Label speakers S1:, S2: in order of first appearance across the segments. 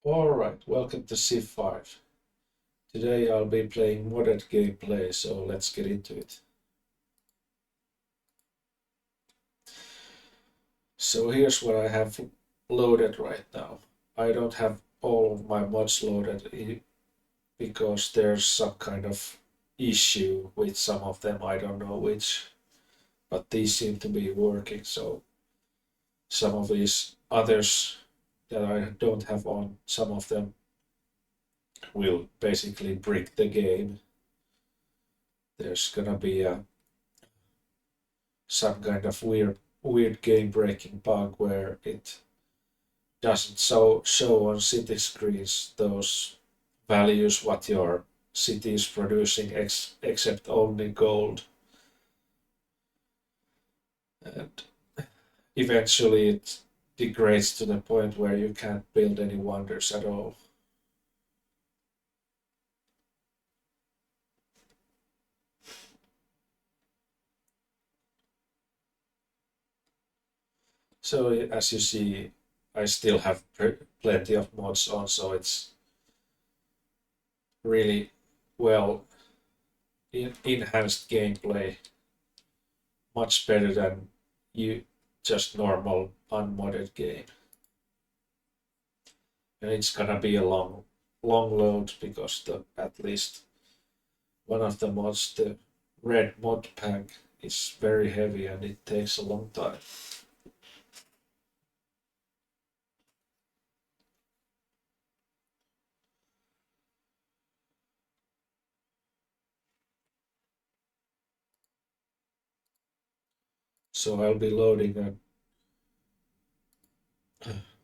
S1: Alright, welcome to C5. Today I'll be playing modded gameplay, so let's get into it. So here's what I have loaded right now. I don't have all of my mods loaded because there's some kind of issue with some of them, I don't know which, but these seem to be working, so some of these others that I don't have on, some of them will basically brick the game. There's gonna be some kind of weird game breaking bug where it doesn't show on city screens those values what your city is producing except only gold, and eventually it degrades to the point where you can't build any wonders at all. So as you see, I still have plenty of mods on, so it's really well enhanced gameplay, much better than you just normal unmodded game. And it's gonna be a long load because at least one of the mods, the red mod pack, is very heavy and it takes a long time. So I'll be loading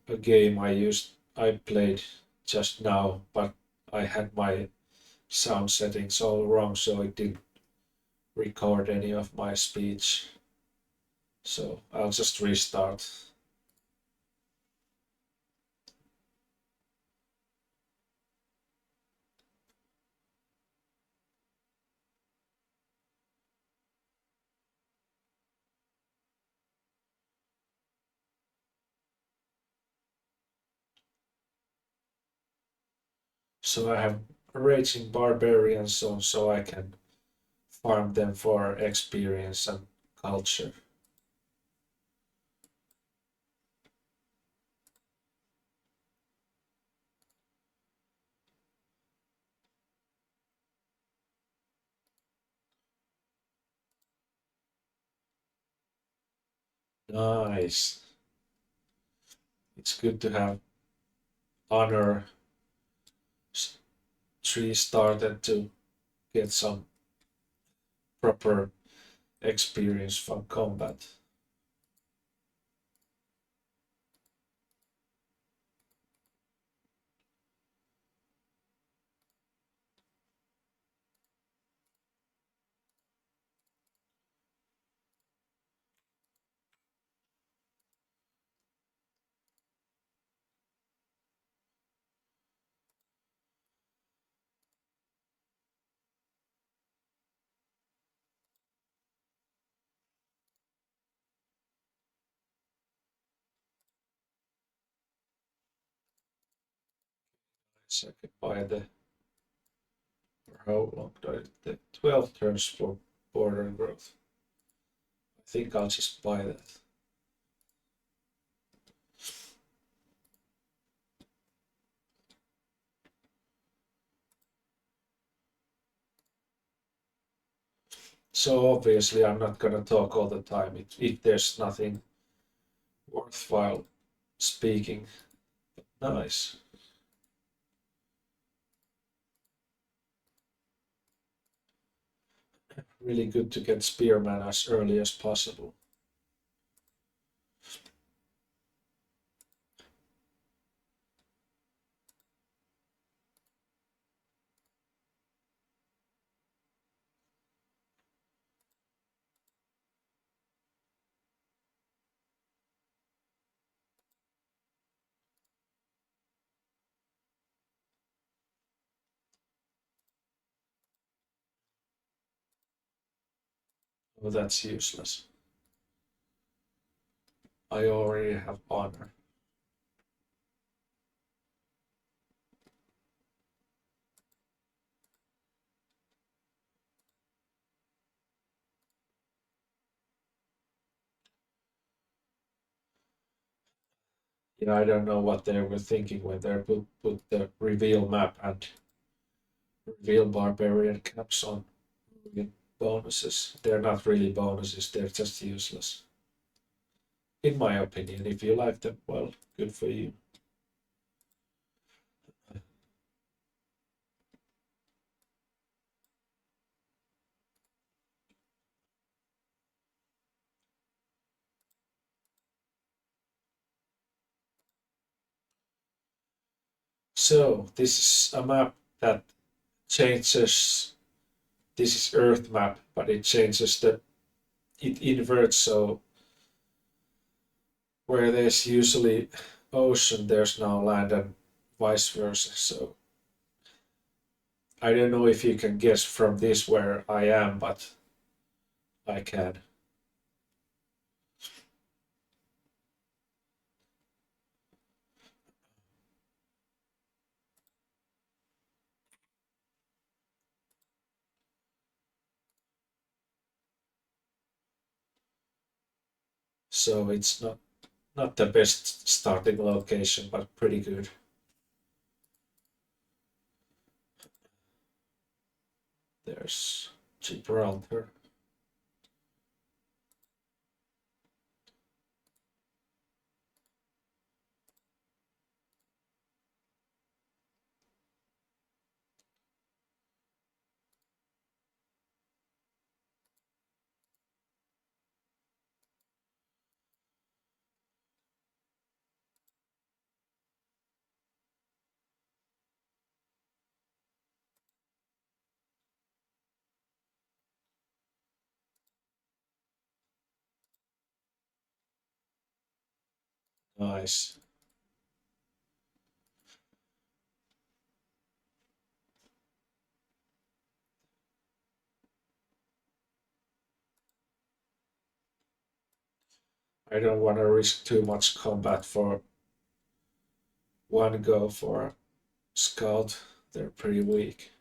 S1: a game I played just now, but I had my sound settings all wrong, so it didn't record any of my speech. So I'll just restart. So I have raging barbarians on, so I can farm them for experience and culture. Nice. It's good to have honor tree started to get some proper experience from combat. So I could buy the, for how long do I take? 12 turns for border growth. I think I'll just buy that. So obviously I'm not gonna talk all the time if there's nothing worthwhile speaking. Nice. Really good to get Spearman as early as possible. Oh, that's useless. I already have honor. Yeah, I don't know what they were thinking when they put the reveal map and reveal barbarian caps on bonuses. They're not really bonuses, they're just useless. In my opinion, if you like them, well, good for you. So, this is a map that changes. This is Earth map, but it changes it inverts, so where there's usually ocean, there's now land and vice versa. So I don't know if you can guess from this where I am, but I can. So it's not the best starting location, but pretty good. There's Gibraltar. Nice. I don't want to risk too much combat for one go for a scout. They're pretty weak.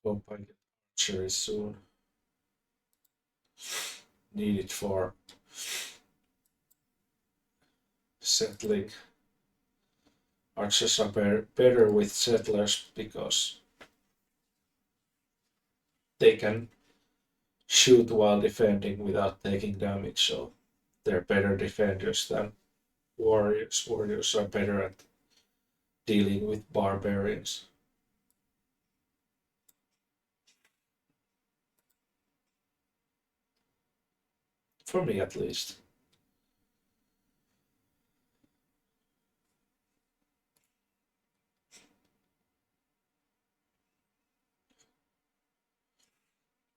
S1: Hope I get archery soon. Need it for settling. Archers are better with settlers because they can shoot while defending without taking damage, so they're better defenders than warriors. Warriors are better at dealing with barbarians. For me at least.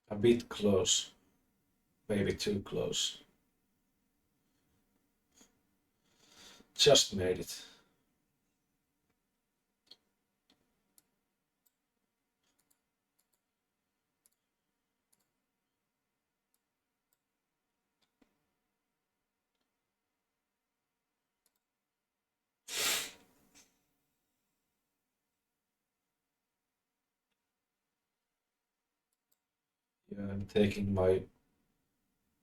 S1: A bit close. Maybe too close. Just made it. Yeah, I'm taking my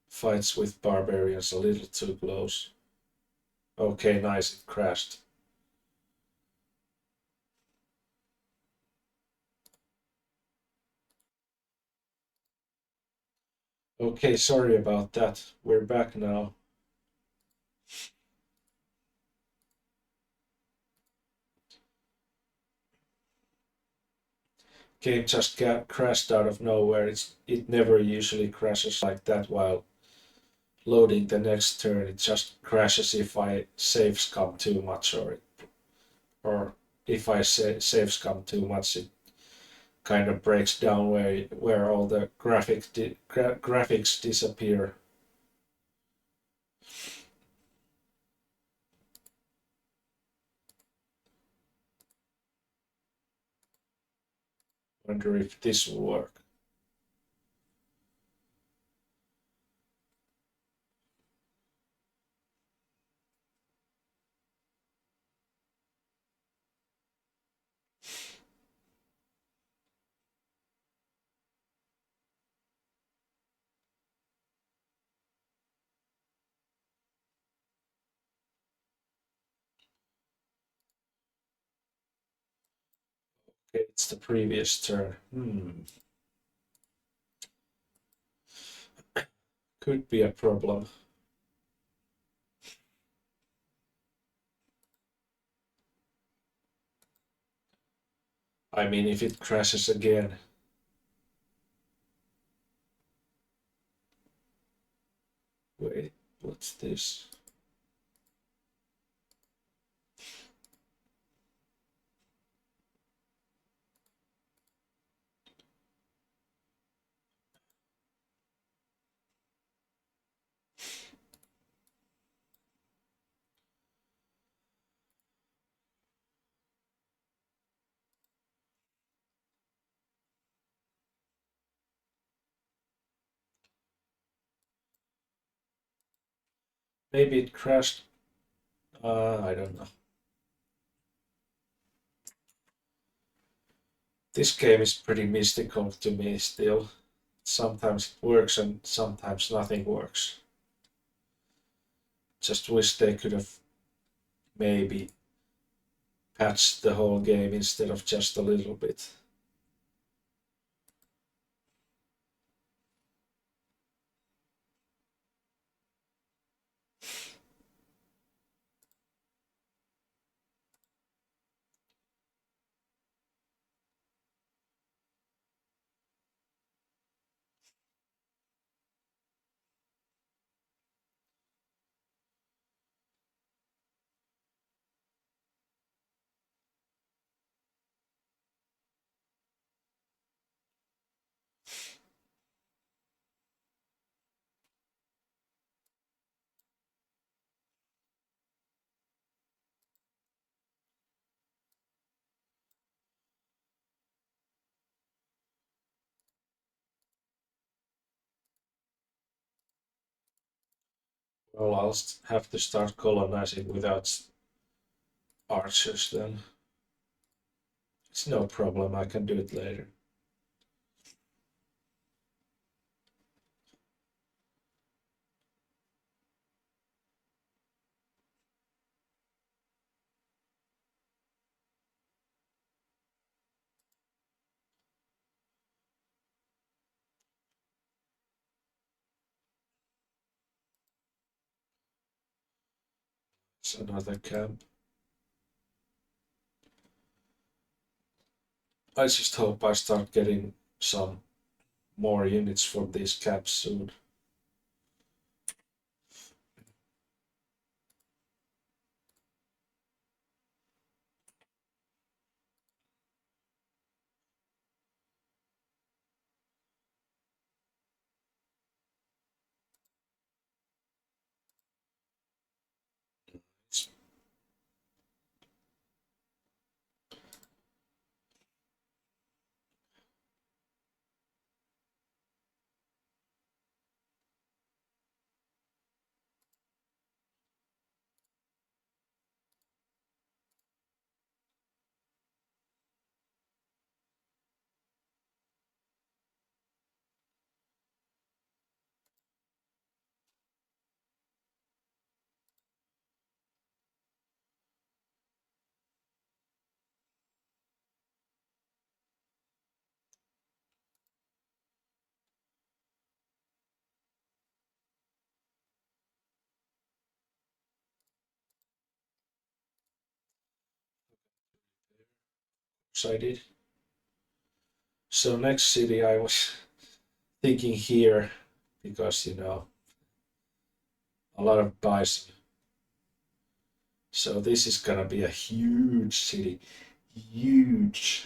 S1: fights with barbarians a little too close. Okay, nice, it crashed. Okay, sorry about that. We're back now. Game just crashed out of nowhere. It never usually crashes like that while loading the next turn. It just crashes if I save scum too much, or if I save scum too much, it kind of breaks down where all the graphics disappear. Wonder if this will work. Okay, it's the previous turn. Could be a problem. I mean, if it crashes again. Wait, what's this? Maybe it crashed. I don't know. This game is pretty mystical to me still. Sometimes it works and sometimes nothing works. Just wish they could have maybe patched the whole game instead of just a little bit. Well, I'll have to start colonizing without archers then. It's no problem, I can do it later. There's another camp. I just hope I start getting some more units from these camps soon. So I did. So next city I was thinking here because a lot of bison. So this is gonna be a huge city. Huge.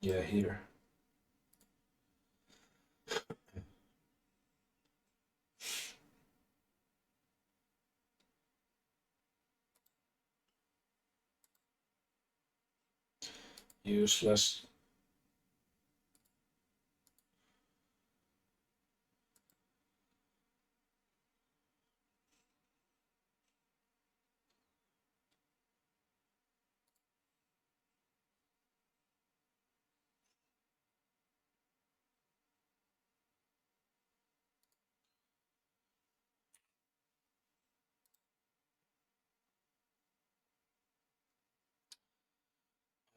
S1: Yeah, here. Useless.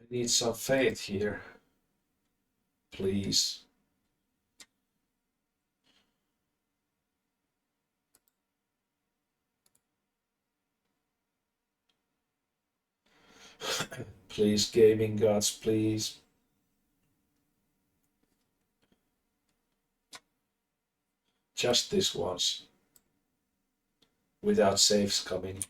S1: I need some faith here. Please. Please, gaming gods, please. Just this once. Without saves coming.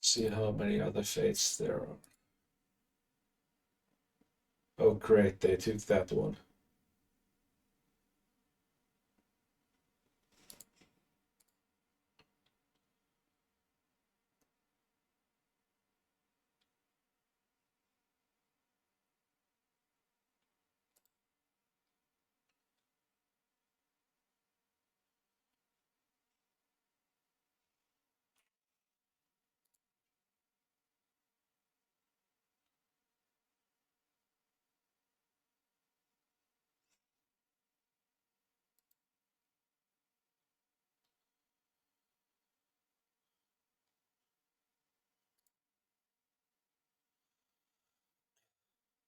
S1: See how many other fates there are. Oh great, they took that one.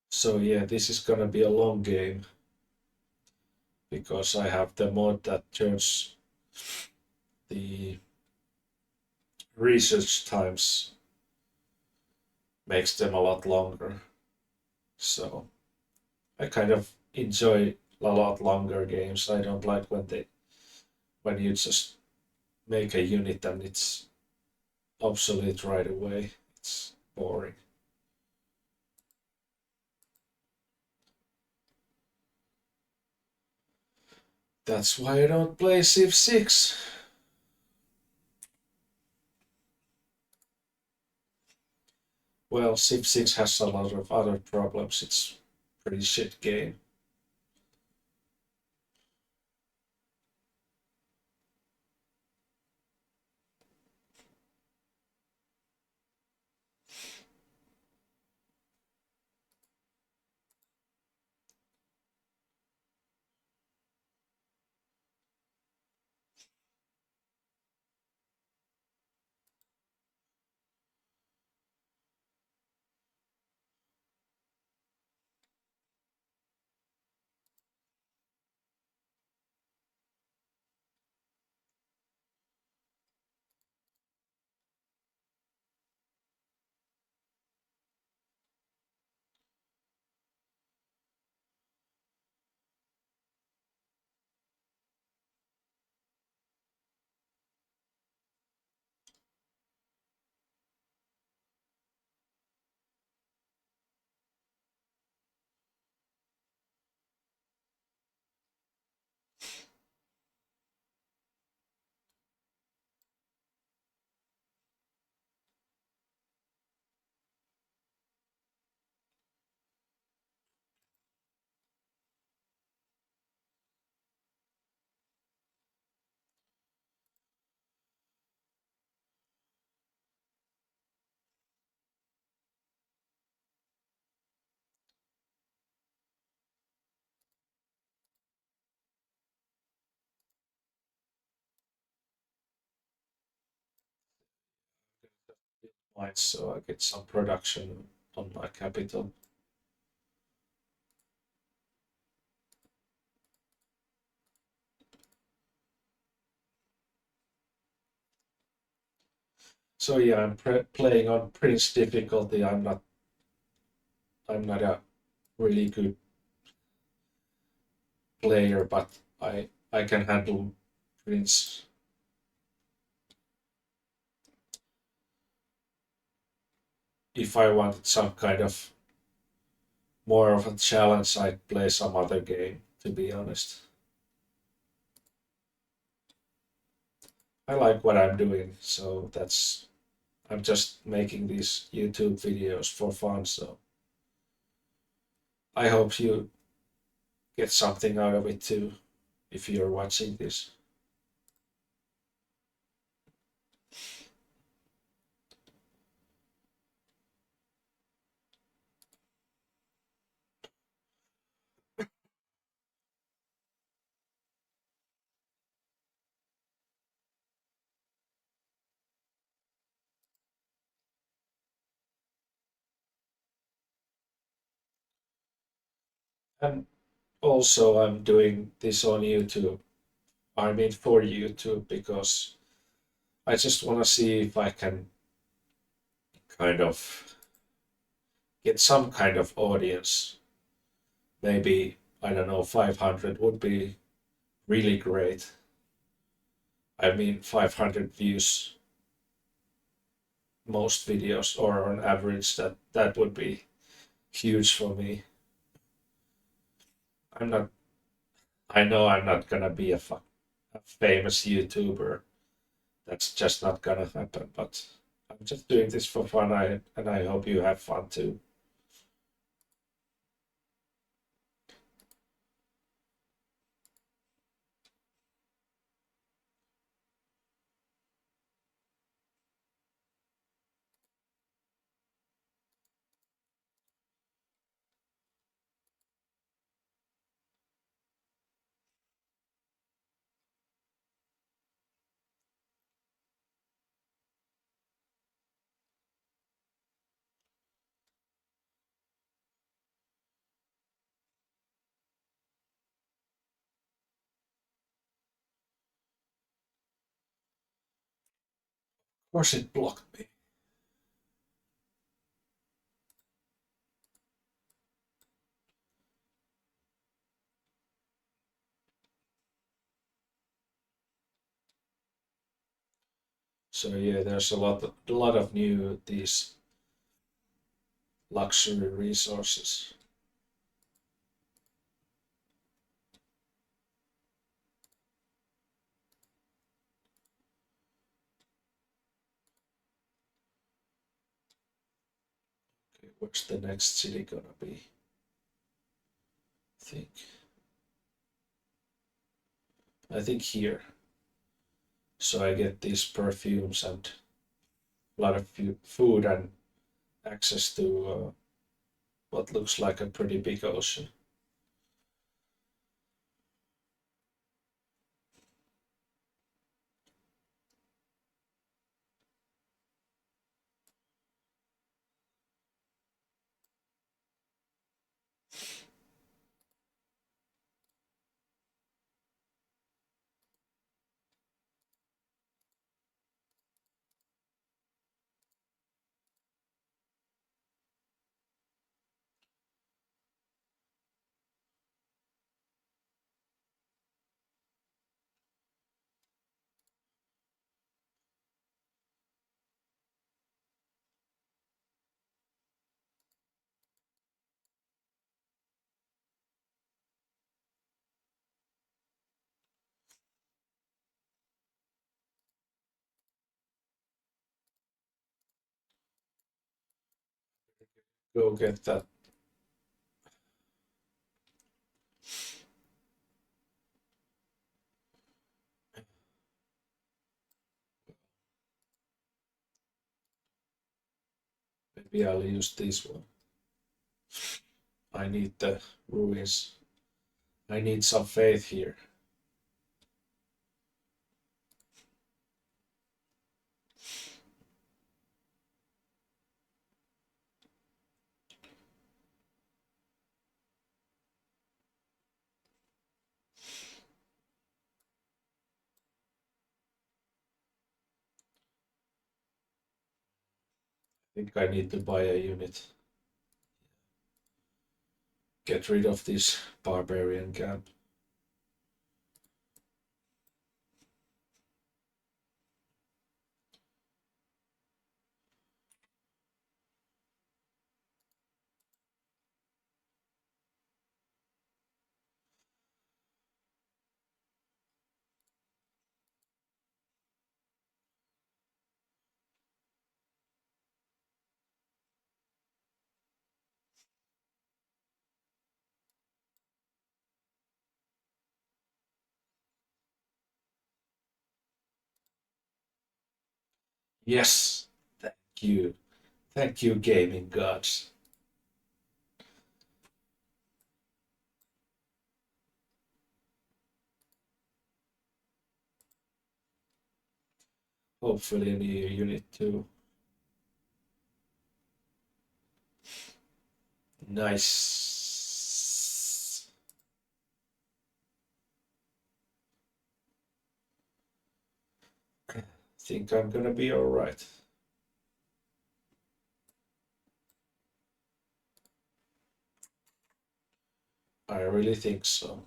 S1: So yeah, this is gonna be a long game because I have the mod that turns the research times, makes them a lot longer. So I kind of enjoy a lot longer games. I don't like when you just make a unit and it's obsolete right away. It's boring. That's why I don't play Civ 6. Well, Civ 6 has a lot of other problems. It's pretty shit game. Mine, so I get some production on my capital. So yeah, I'm playing on Prince difficulty. I'm not a really good player, but I can handle Prince. If I wanted some kind of more of a challenge, I'd play some other game, to be honest. I like what I'm doing, so I'm just making these YouTube videos for fun, so I hope you get something out of it too if you're watching this. And also, I'm doing this on YouTube. I mean, for YouTube, because I just want to see if I can kind of get some kind of audience. Maybe, I don't know, 500 would be really great. I mean, 500 views most videos, or on average, that would be huge for me. I'm not. I know I'm not gonna be a famous YouTuber. That's just not gonna happen. But I'm just doing this for fun. And I hope you have fun too. Of course, it blocked me. So yeah, there's a lot of new these luxury resources. Where's the next city gonna be? think. I think here. So I get these perfumes and a lot of food and access to what looks like a pretty big ocean. Go get that. Maybe I'll use this one. I need the ruins. I need some faith here. I think I need to buy a unit. Get rid of this barbarian camp. Yes, thank you. Thank you, gaming gods. Hopefully a new unit too. Nice. Think I'm gonna be alright. I really think so.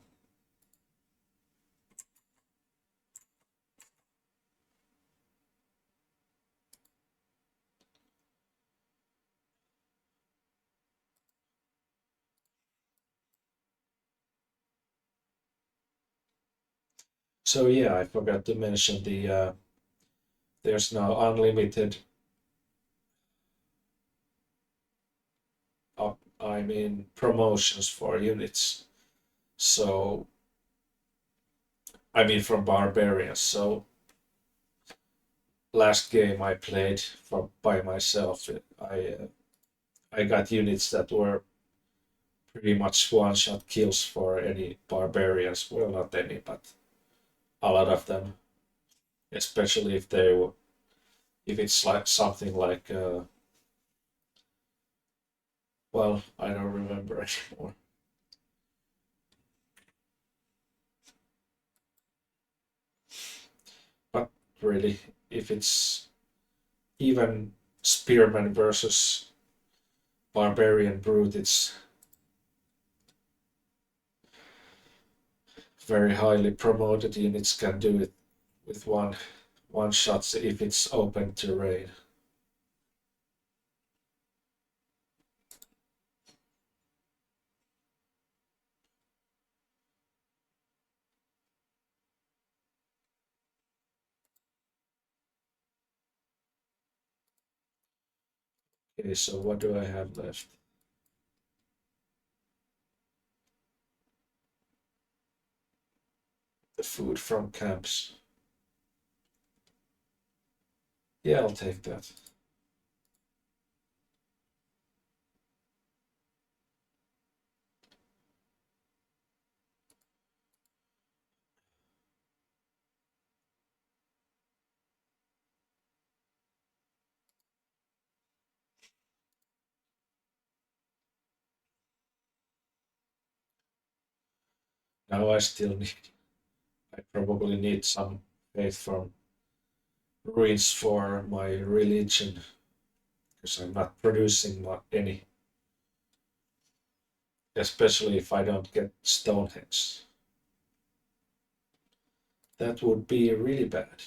S1: So yeah, I forgot to mention there's now unlimited promotions for units. So I mean from barbarians. So last game I played by myself, I got units that were pretty much one-shot kills for any barbarians. Well, not any, but a lot of them. Especially if it's like something like well, I don't remember anymore. But really, if it's even spearman versus barbarian brute, it's very highly promoted units can do it with one shots if it's open terrain. Okay, so what do I have left? The food from camps. Yeah, I'll take that. Now I still need, I probably need some faith from ruins for my religion because I'm not producing any, especially if I don't get Stonehenge. That would be really bad.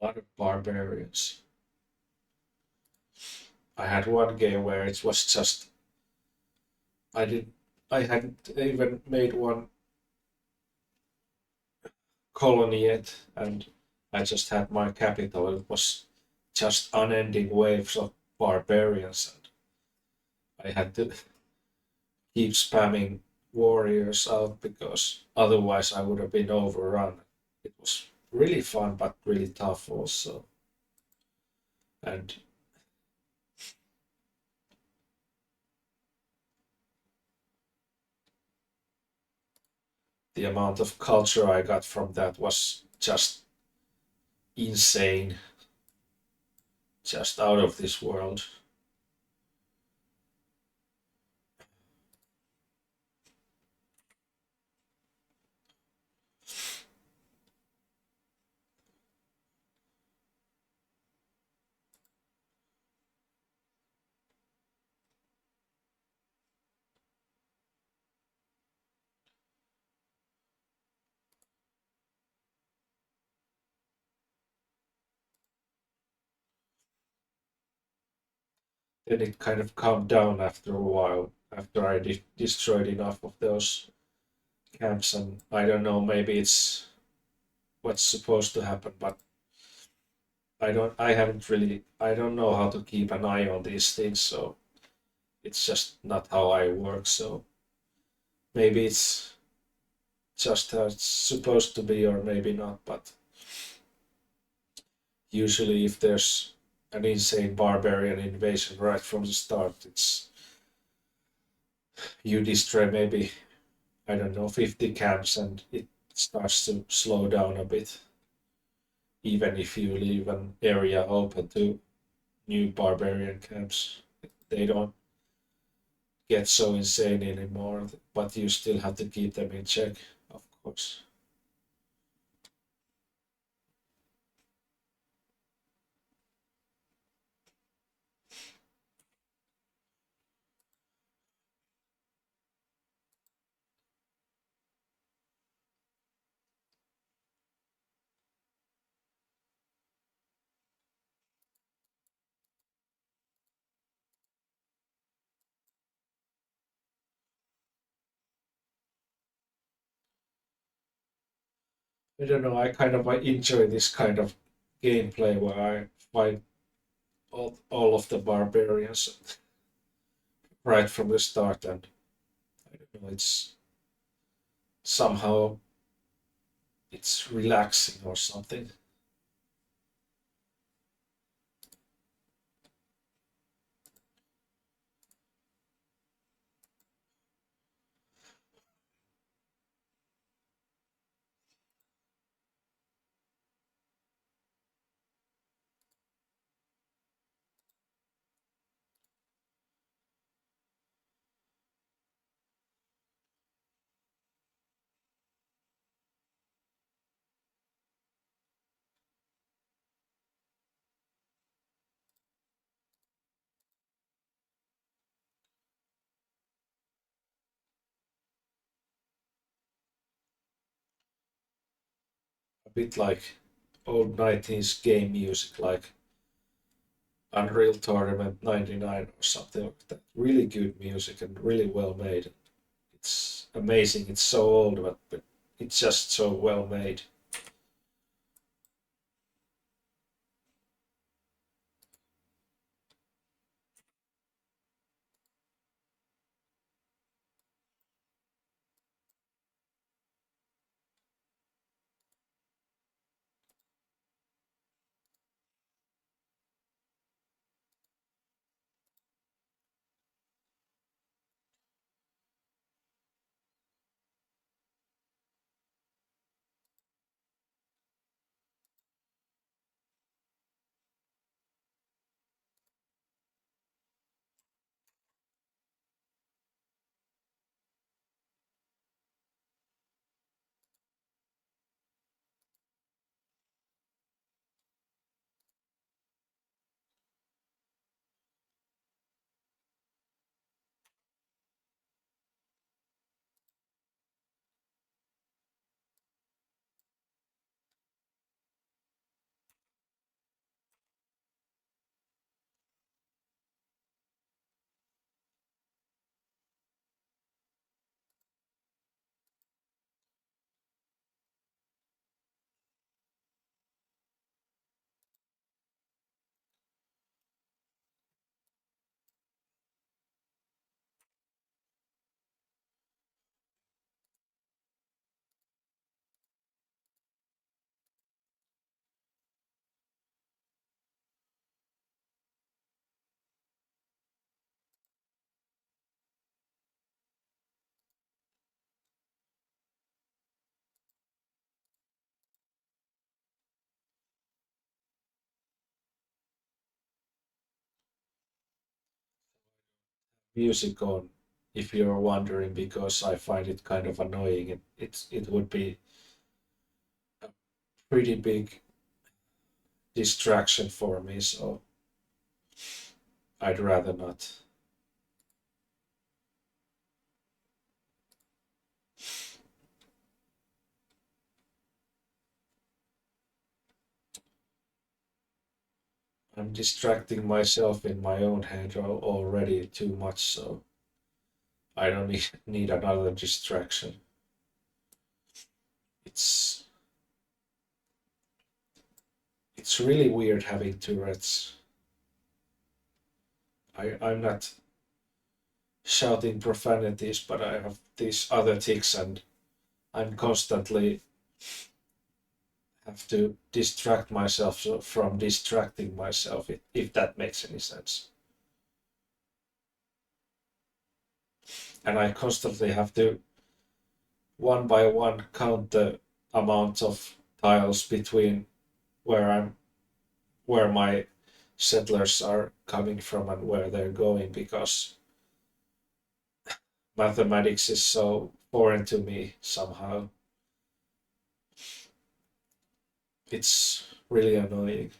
S1: A lot of barbarians. I had one game where it was just I did I hadn't even made one colony yet, and I just had my capital. It was just unending waves of barbarians, and I had to keep spamming warriors out because otherwise I would have been overrun. It was really fun, but really tough also. And the amount of culture I got from that was just insane, just out of this world. Then it kind of calmed down after a while, after I destroyed enough of those camps, and I don't know, maybe it's what's supposed to happen, but I haven't really, I don't know how to keep an eye on these things, so it's just not how I work, so maybe it's just how it's supposed to be, or maybe not, but usually if there's an insane barbarian invasion right from the start, it's you destroy maybe, I don't know, 50 camps and it starts to slow down a bit, even if you leave an area open to new barbarian camps. They don't get so insane anymore, but you still have to keep them in check, of course. I don't know. I kind of enjoy this kind of gameplay where I fight all of the barbarians right from the start, and I don't know. Somehow it's relaxing or something. A bit like old 90s game music, like Unreal Tournament 99 or something like that. Really good music and really well made. It's amazing. It's so old, but it's just so well made. Music on, if you're wondering, because I find it kind of annoying. It would be a pretty big distraction for me, so I'd rather not. I'm distracting myself in my own head already too much, so I don't need another distraction. It's it's really weird having Tourette's. I'm not shouting profanities, but I have these other tics, and I'm constantly have to distract myself from distracting myself, if that makes any sense. And I constantly have to one by one count the amount of tiles between where I'm where my settlers are coming from and where they're going, because mathematics is so foreign to me somehow. It's really annoying.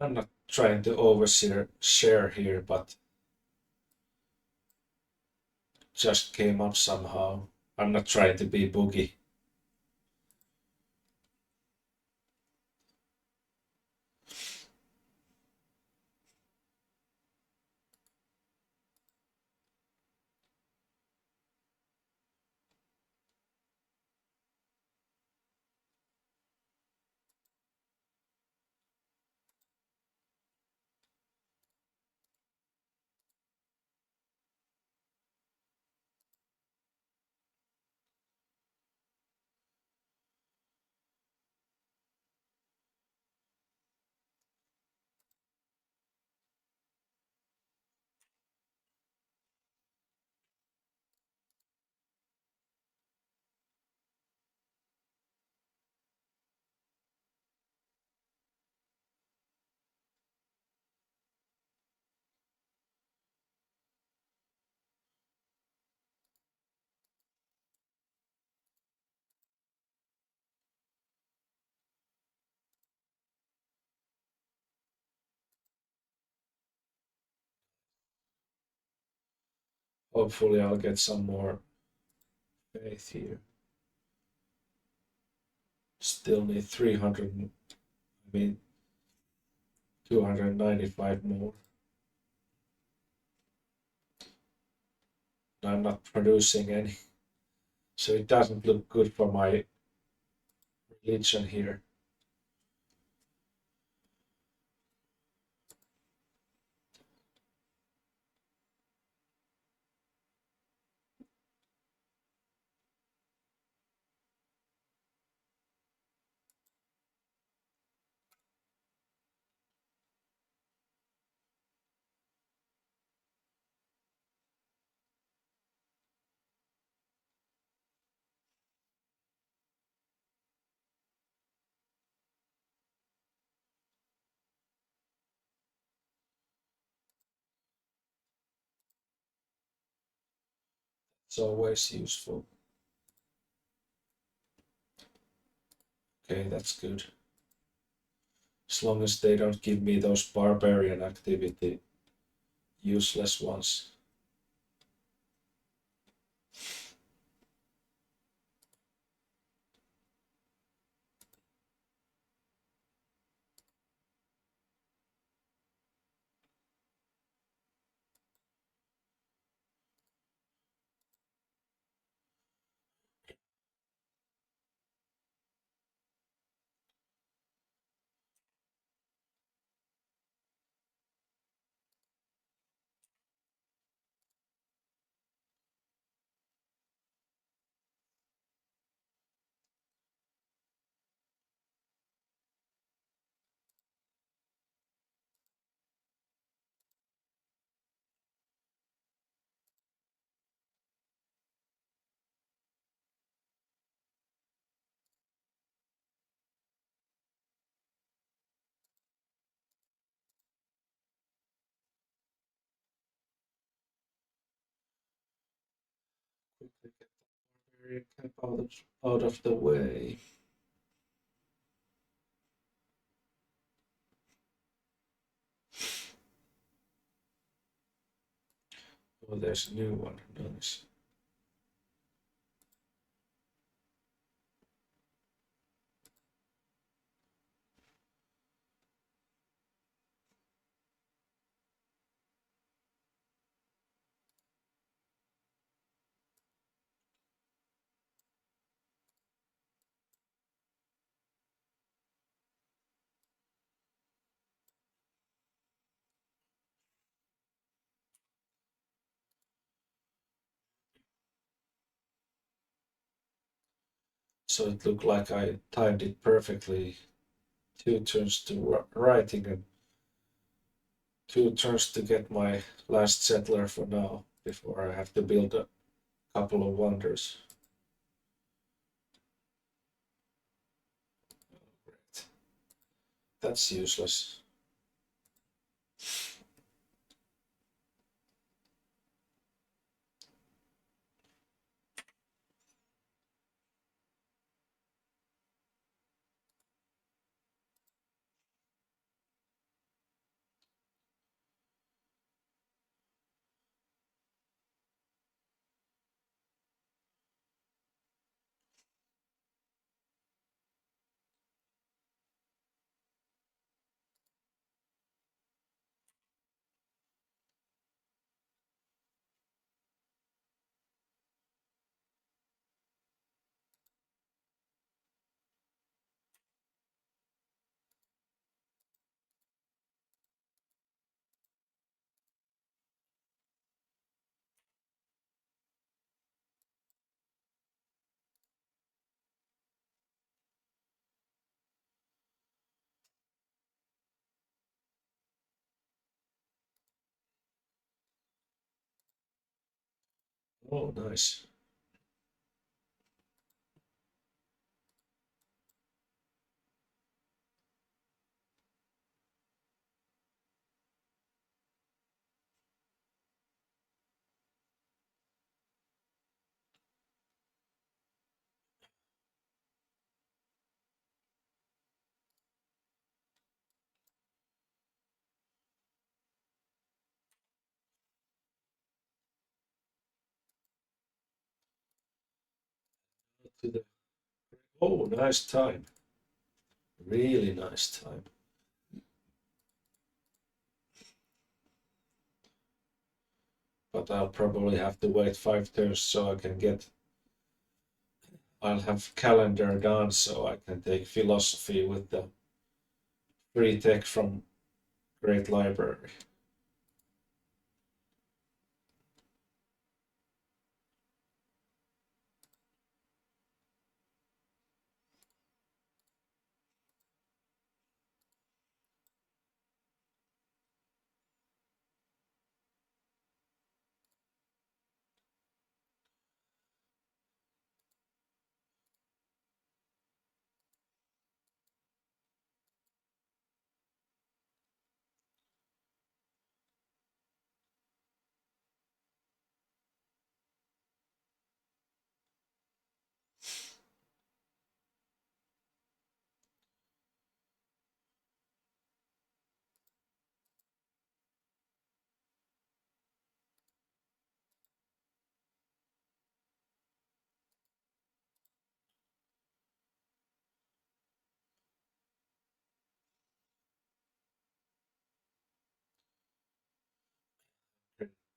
S1: I'm not trying to overshare share here, but just came up somehow. I'm not trying to be boogie. Hopefully, I'll get some more faith here. Still need 300, I mean, 295 more. I'm not producing any, so it doesn't look good for my religion here. It's always useful. Okay, that's good. As long as they don't give me those barbarian activity useless ones. Quickly get the barbarian cap out of the way. Oh, there's a new one. Nice. So it looked like I timed it perfectly. 2 turns to writing and 2 turns to get my last settler for now before I have to build a couple of wonders. Great. That's useless. Oh, nice. To the, oh, nice time. Really nice time. But I'll probably have to wait 5 turns so I can get. I'll have calendar done so I can take philosophy with the free tech from Great Library.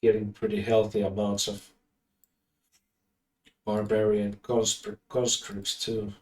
S1: Getting pretty healthy amounts of barbarian conscripts too.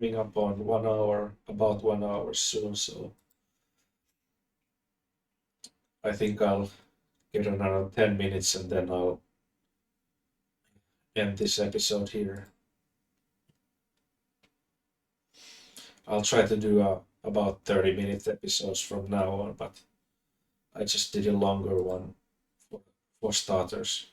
S1: Coming up on 1 hour, about 1 hour soon, so I think I'll get another 10 minutes and then I'll end this episode here. I'll try to do about 30-minute episodes from now on, but I just did a longer one for, for starters.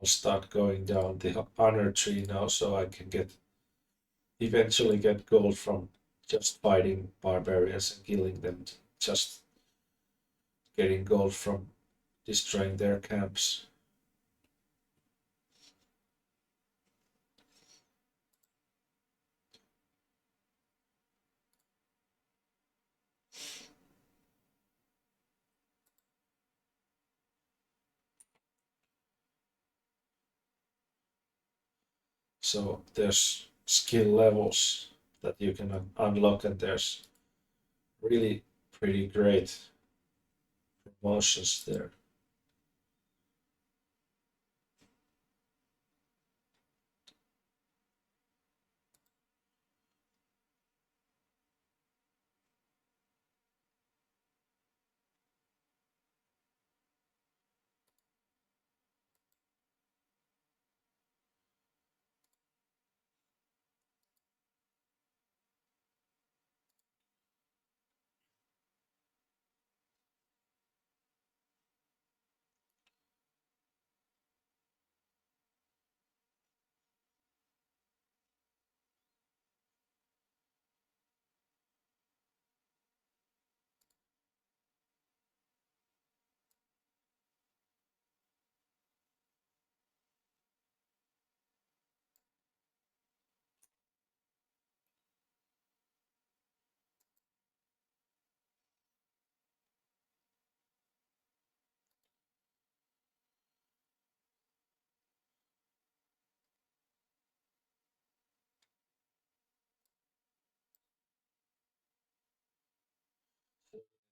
S1: I'll start going down the honor tree now so I can eventually get gold from just fighting barbarians and killing them, just getting gold from destroying their camps. So there's skill levels that you can unlock, and there's really pretty great promotions there.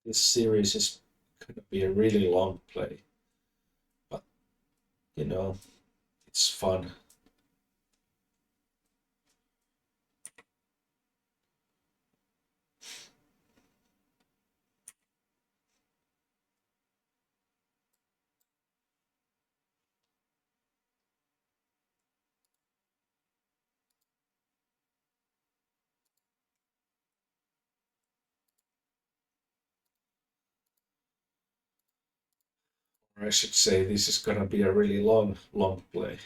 S1: This series is going to be a really long play, but you know, it's fun. Or I should say, this is going to be a really long play.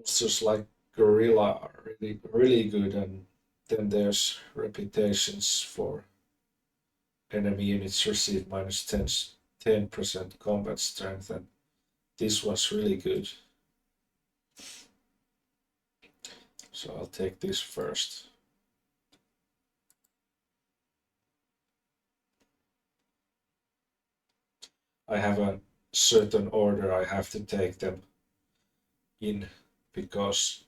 S1: monsters like Gorilla are really, really good, and then there's reputations for enemy units receive minus 10% combat strength, and this was really good. So I'll take this first. I have a certain order I have to take them in because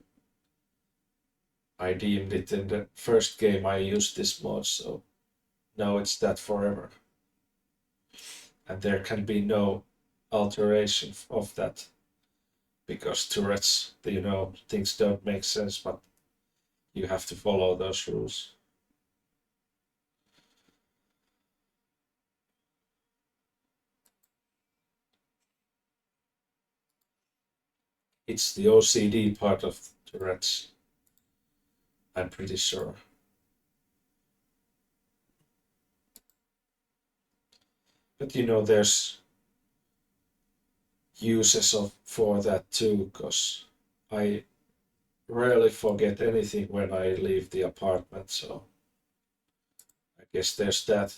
S1: I deemed it in the first game I used this mod, so now it's that forever. And there can be no alteration of that because turrets, things don't make sense, but you have to follow those rules. It's the OCD part of turrets, I'm pretty sure. But there's uses for that too, because I rarely forget anything when I leave the apartment, so I guess there's that.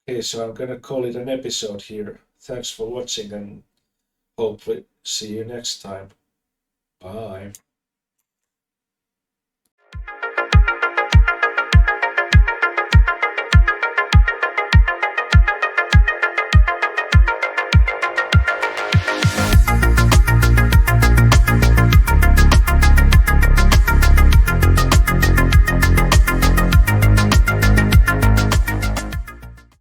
S1: Okay, so I'm gonna call it an episode here. Thanks for watching and hopefully see you next time. Bye.